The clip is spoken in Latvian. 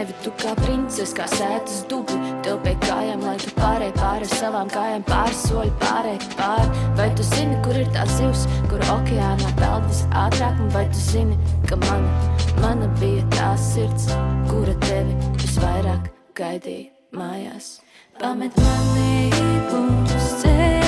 tevi, tu kā princes, kā sētas dubļi. Tev pie kājām, lai tu pārēj pāri ar savām kājām, pāris soļi pārēj pāri. Vai tu zini, kur ir tā zivs, kur okeānā peld visātrāk? Un vai tu zini, ka mana bija tā sirds, kura tevi visvairāk gaidīja mājās? Pamet mani uz ceļu.